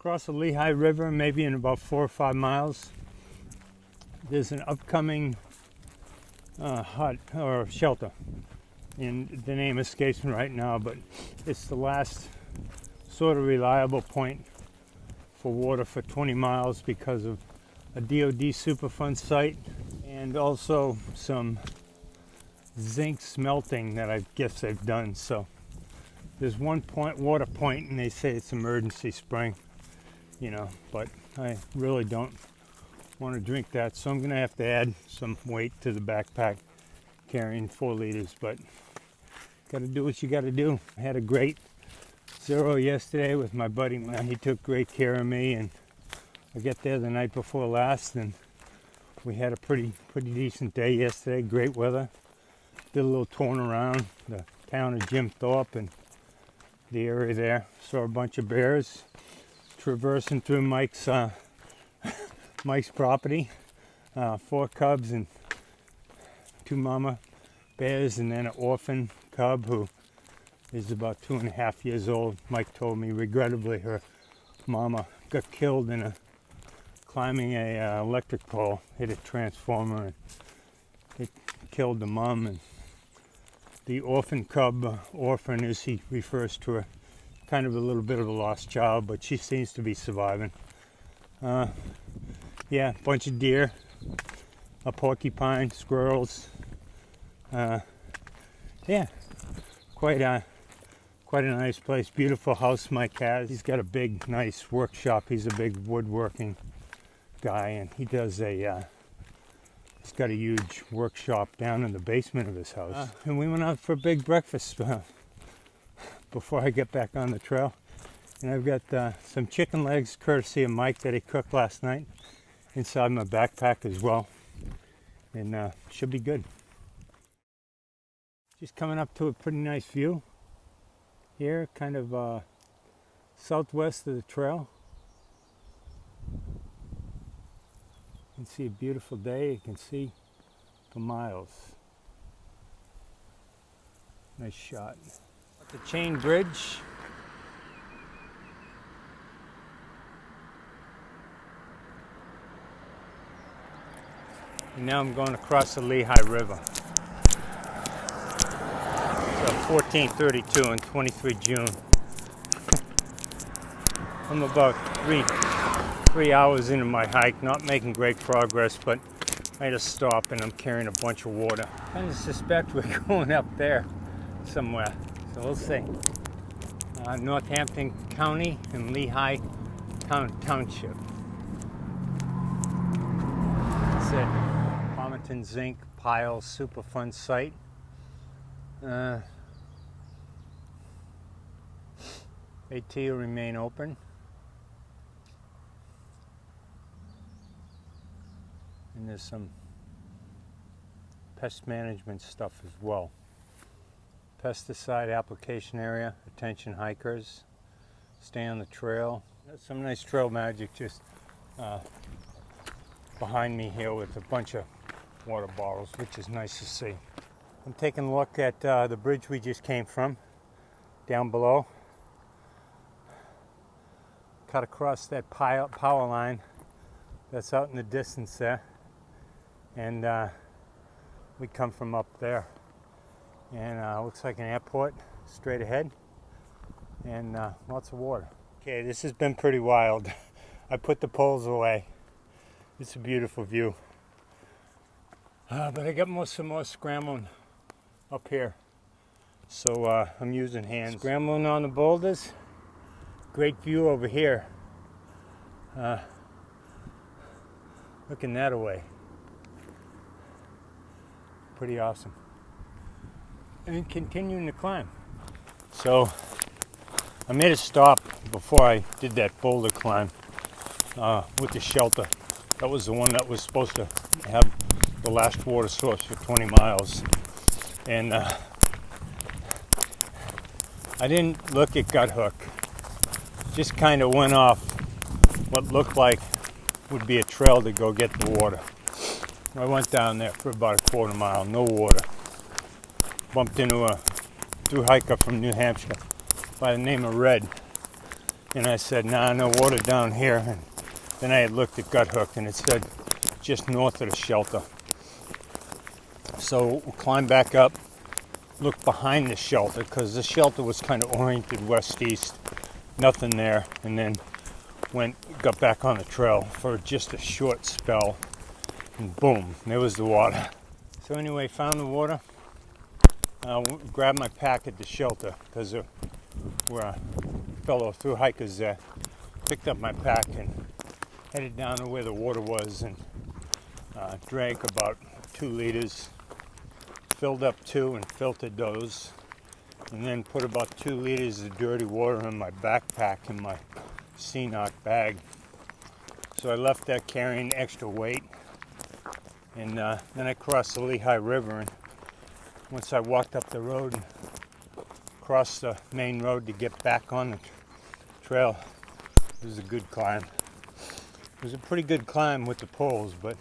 Across the Lehigh River, maybe in about 4 or 5 miles, there's an upcoming hut or shelter, and the name escapes me right now, but it's the last sort of reliable point for water for 20 miles because of a DOD Superfund site and also some zinc smelting that I guess they've done. So there's one point, water point, and they say it's emergency spring, you know, but I really don't want to drink that, so I'm gonna have to add some weight to the backpack carrying 4 liters, but gotta do what you gotta do. I had a great zero yesterday with my buddy. He took great care of me, and I got there the night before last, and we had a pretty decent day yesterday. Great weather. Did a little touring around the town of Jim Thorpe and the area there. Saw a bunch of bears traversing through Mike's property. 4 cubs and 2 mama bears, and then an orphan cub who is about 2.5 years old. Mike told me, regrettably, her mama got killed in climbing a electric pole, hit a transformer, and it killed the mom. And the orphan cub, orphan as he refers to her, kind of a little bit of a lost child, but she seems to be surviving. Yeah, a bunch of deer, a porcupine, squirrels. Yeah, quite a nice place. Beautiful house Mike has. He's got a big, nice workshop. He's a big woodworking guy, and he does he's got a huge workshop down in the basement of his house. And we went out for a big breakfast before I get back on the trail. And I've got some chicken legs, courtesy of Mike, that he cooked last night, inside my backpack as well. And should be good. Just coming up to a pretty nice view here, kind of southwest of the trail. You can see a beautiful day. You can see for miles. Nice shot. The chain bridge. And now I'm going across the Lehigh River. So 14:32 and 23 June. I'm about three hours into my hike, not making great progress, but I had to stop and I'm carrying a bunch of water. I kind of suspect we're going up there somewhere, so we'll see. Northampton County and Lehigh Township. That's it. Palmerton Zinc Pile Superfund site. AT will remain open. And there's some pest management stuff as well. Pesticide application area, attention hikers, stay on the trail. There's some nice trail magic just behind me here with a bunch of water bottles, which is nice to see. I'm taking a look at the bridge we just came from, down below. Cut across that power line that's out in the distance there. And we come from up there, and looks like an airport straight ahead, and lots of water. Okay, this has been pretty wild. I put the poles away. It's a beautiful view, but I got some more scrambling up here, so I'm using hands. Scrambling on the boulders. Great view over here. Looking that away. Pretty awesome. And continuing to climb. So I made a stop before I did that boulder climb with the shelter. That was the one that was supposed to have the last water source for 20 miles. And I didn't look at gut hook. Just kind of went off what looked like would be a trail to go get the water. I went down there for about a quarter mile, no water. Bumped into a thru-hiker from New Hampshire by the name of Red. And I said, nah, no water down here. And then I had looked at Gut Hook and it said just north of the shelter. So we climbed back up, looked behind the shelter because the shelter was kind of oriented west-east, nothing there, and then got back on the trail for just a short spell, and boom, there was the water. So anyway, found the water, grabbed my pack at the shelter because there were fellow through hikers there, picked up my pack and headed down to where the water was and drank about 2 liters, filled up 2 and filtered those, and then put about 2 liters of dirty water in my backpack in my CNOC bag. So I left that carrying extra weight, and then I crossed the Lehigh River, and once I walked up the road and crossed the main road to get back on the trail, it was a good climb. It was a pretty good climb with the poles, but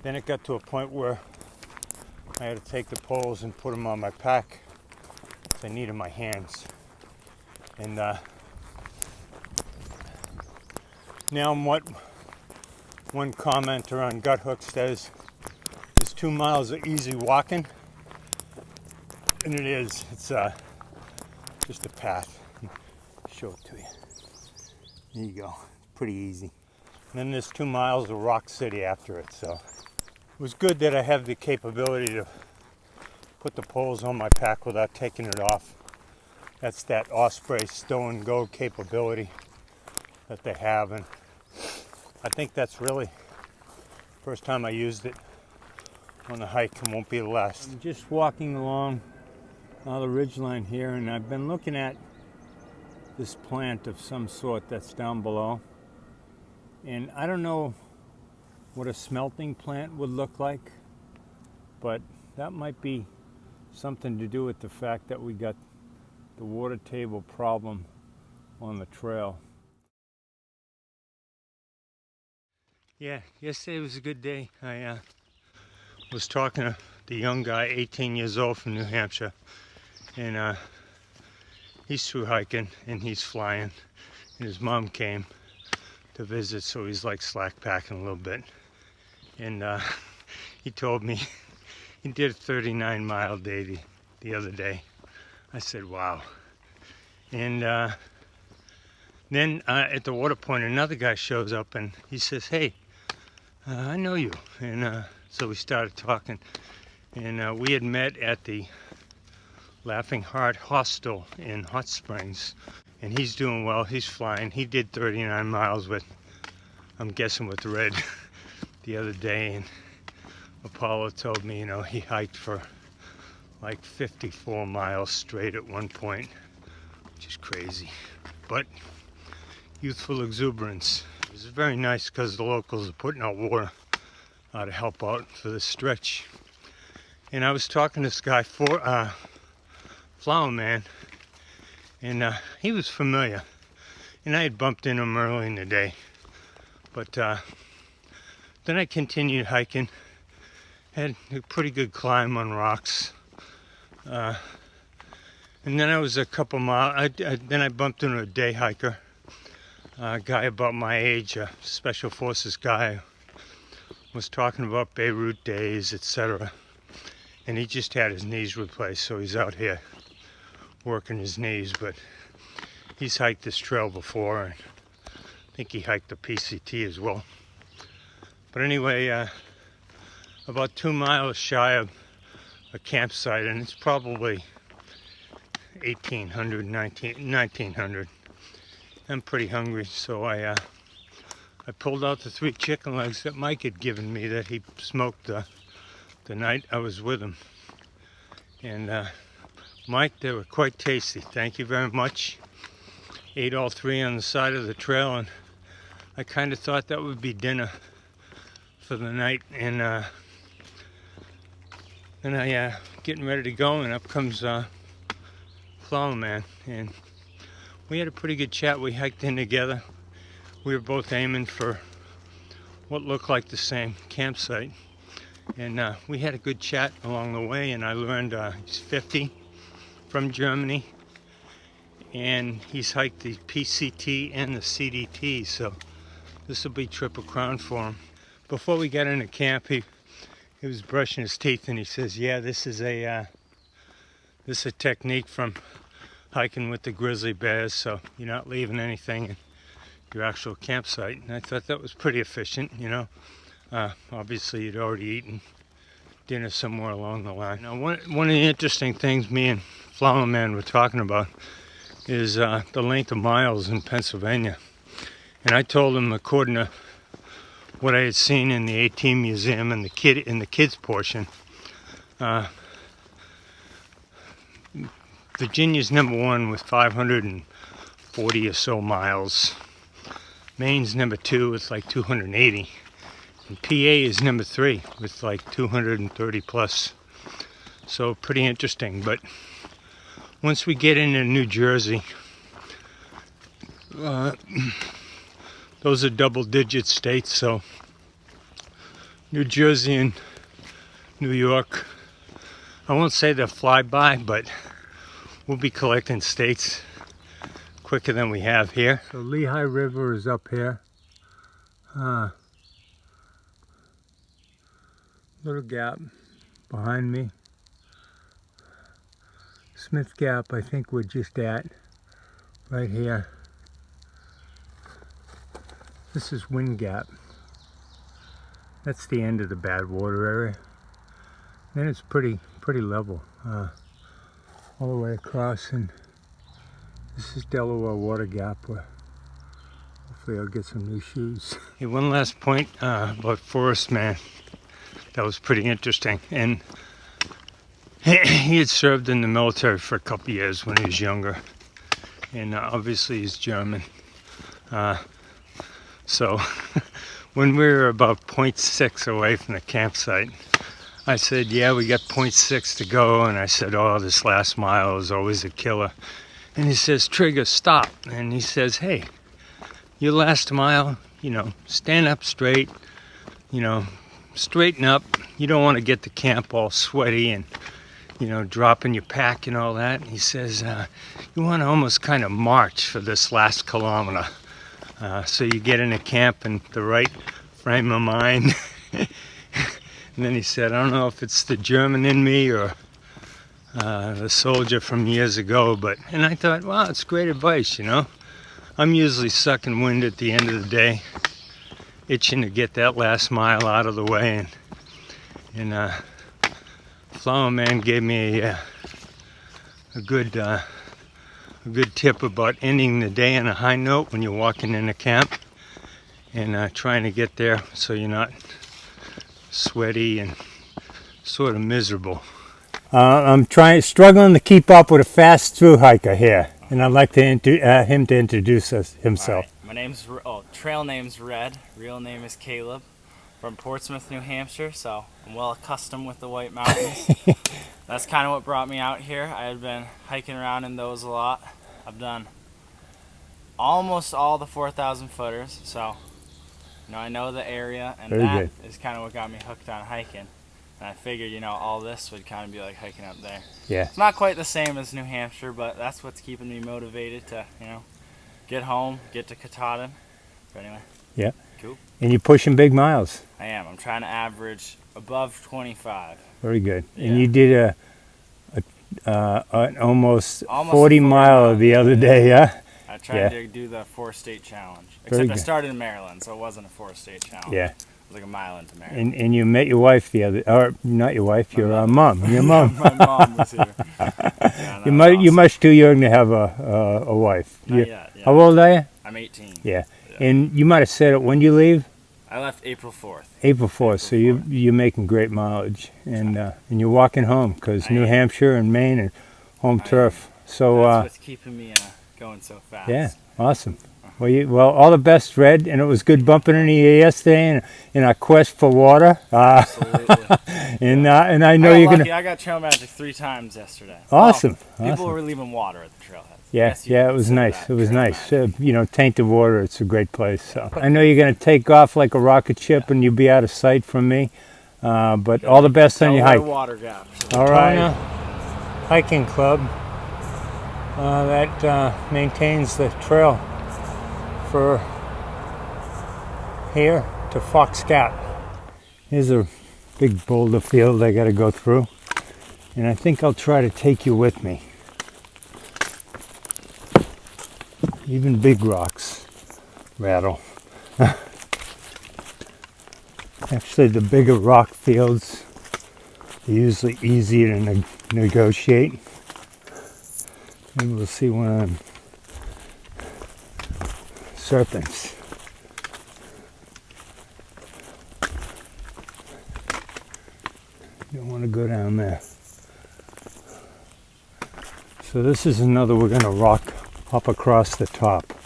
then it got to a point where I had to take the poles and put them on my pack because I needed my hands. And now what one commenter on Gut Hook says is 2 miles of easy walking, and it is. It's just a path. Show it to you. There you go. Pretty easy. And then there's 2 miles of Rock City after it, so it was good that I have the capability to put the poles on my pack without taking it off. That's that Osprey stow and go capability that they have, and I think that's really the first time I used it on the hike and won't be the last. I'm just walking along the ridgeline here, and I've been looking at this plant of some sort that's down below, and I don't know what a smelting plant would look like, but that might be something to do with the fact that we got the water table problem on the trail. Yeah, yesterday was a good day. I was talking to the young guy, 18 years old from New Hampshire, and he's through hiking and he's flying, and his mom came to visit, so he's like slack packing a little bit. And he told me he did a 39-mile day the other day. I said, wow. And then at the water point, another guy shows up and he says, hey, I know you. And so we started talking. And we had met at the Laughing Heart Hostel in Hot Springs. And he's doing well. He's flying. He did 39 miles with, I'm guessing, with Red the other day. And Apollo told me, you know, he hiked for like 54 miles straight at one point, which is crazy. But youthful exuberance. It was very nice because the locals are putting out water to help out for this stretch. And I was talking to this guy, Flower Man, and he was familiar. And I had bumped into him early in the day. But then I continued hiking. Had a pretty good climb on rocks. And then I was a couple miles, then I bumped into a day hiker, a guy about my age, a Special Forces guy, was talking about Beirut days, etc. And he just had his knees replaced, so he's out here working his knees, but he's hiked this trail before, and I think he hiked the PCT as well. But anyway, about 2 miles shy of a campsite, and it's probably 1900. I'm pretty hungry, so I pulled out the 3 chicken legs that Mike had given me that he smoked the night I was with him. And Mike, they were quite tasty. Thank you very much. Ate all 3 on the side of the trail, and I kind of thought that would be dinner for the night. And then I getting ready to go, and up comes Flower Man, and we had a pretty good chat. We hiked in together. We were both aiming for what looked like the same campsite, and we had a good chat along the way. And I learned he's 50, from Germany, and he's hiked the PCT and the CDT, so this will be Triple Crown for him. Before we got into camp, he was brushing his teeth, and he says, yeah, this is a technique from hiking with the grizzly bears, so you're not leaving anything in your actual campsite. And I thought that was pretty efficient, you know. Obviously you'd already eaten dinner somewhere along the line. Now, one of the interesting things me and Flower Man were talking about is the length of miles in Pennsylvania. And I told him, according to what I had seen in the 18 Museum and the kids portion, Virginia's number one with 540 or so miles. Maine's number two with like 280. And PA is number three with like 230 plus. So pretty interesting. But once we get into New Jersey, those are double-digit states. So New Jersey and New York, I won't say they'll fly by, but we'll be collecting states quicker than we have here. So Lehigh River is up here. Little gap behind me. Smith Gap, I think we're just at right here. This is Wind Gap. That's the end of the bad water area. Then it's pretty level all the way across, and this is Delaware Water Gap, where hopefully I'll get some new shoes. Hey, one last point about Forest Man that was pretty interesting. And he had served in the military for a couple years when he was younger, and obviously he's German. So when we were about 0.6 away from the campsite, I said, yeah, we got 0.6 to go, and I said, oh, this last mile is always a killer. And he says, Trigger, stop. And he says, hey, your last mile, you know, stand up straight, you know, straighten up. You don't want to get to camp all sweaty and, you know, dropping your pack and all that. And he says, you want to almost kind of march for this last kilometer. So you get into camp in the right frame of mind. And then he said, I don't know if it's the German in me or the soldier from years ago, and I thought, wow, it's great advice, you know. I'm usually sucking wind at the end of the day, itching to get that last mile out of the way, and Flower Man gave me a good tip about ending the day on a high note when you're walking into camp, and trying to get there so you're not sweaty and sort of miserable. I'm struggling to keep up with a fast through hiker here, and I'd like to him to introduce himself. Right. My name's trail name's Red. Real name is Caleb. From Portsmouth, New Hampshire, so I'm well accustomed with the White Mountains. That's kind of what brought me out here. I had been hiking around in those a lot. I've done almost all the 4,000 footers, so you know, I know the area, and Very that good. is kind of what got me hooked on hiking. And I figured, you know, all this would kind of be like hiking up there. Yeah. It's not quite the same as New Hampshire, but that's what's keeping me motivated to, you know, get home, get to Katahdin. But anyway. Yeah. Cool. And you're pushing big miles. I am. I'm trying to average above 25. Very good. Yeah. And you did an almost 40 40 mile miles. the other day, yeah? I tried to do the 4-state challenge. Very Except I good. started in Maryland, so it wasn't a 4-state challenge. Yeah. It was like a mile into Maryland. And you met your wife the other, or not your wife, your mom. Your mom. My mom was here. Yeah, You're much too young to have a wife. Not yet, yeah. How old are you? I'm 18. Yeah. And you might have said it. When do you leave? I left April 4th. April 4th. So you're making great mileage, and you're walking home because New Hampshire and Maine and home turf. So that's what's keeping me going so fast. yeah, awesome. Well, all the best, Red, and it was good bumping into you yesterday in our quest for water. Absolutely. And I know you're gonna. I got trail magic 3 times yesterday. Awesome. Well, people awesome. were leaving water at the trailhead. Yeah, it was nice. It was nice. You know, tainted water. It's a great place. So I know you're gonna take off like a rocket ship, and you'll be out of sight from me. But all the best on your hike. Water gap. So. All right. Hiking Club. that maintains the trail for here to Fox Gap. Here's a big boulder field I got to go through, and I think I'll try to take you with me. Even big rocks rattle. Actually, the bigger rock fields are usually easier to negotiate. Maybe we'll see one of them serpents. You don't want to go down there. So this is another, we're going to rock up across the top.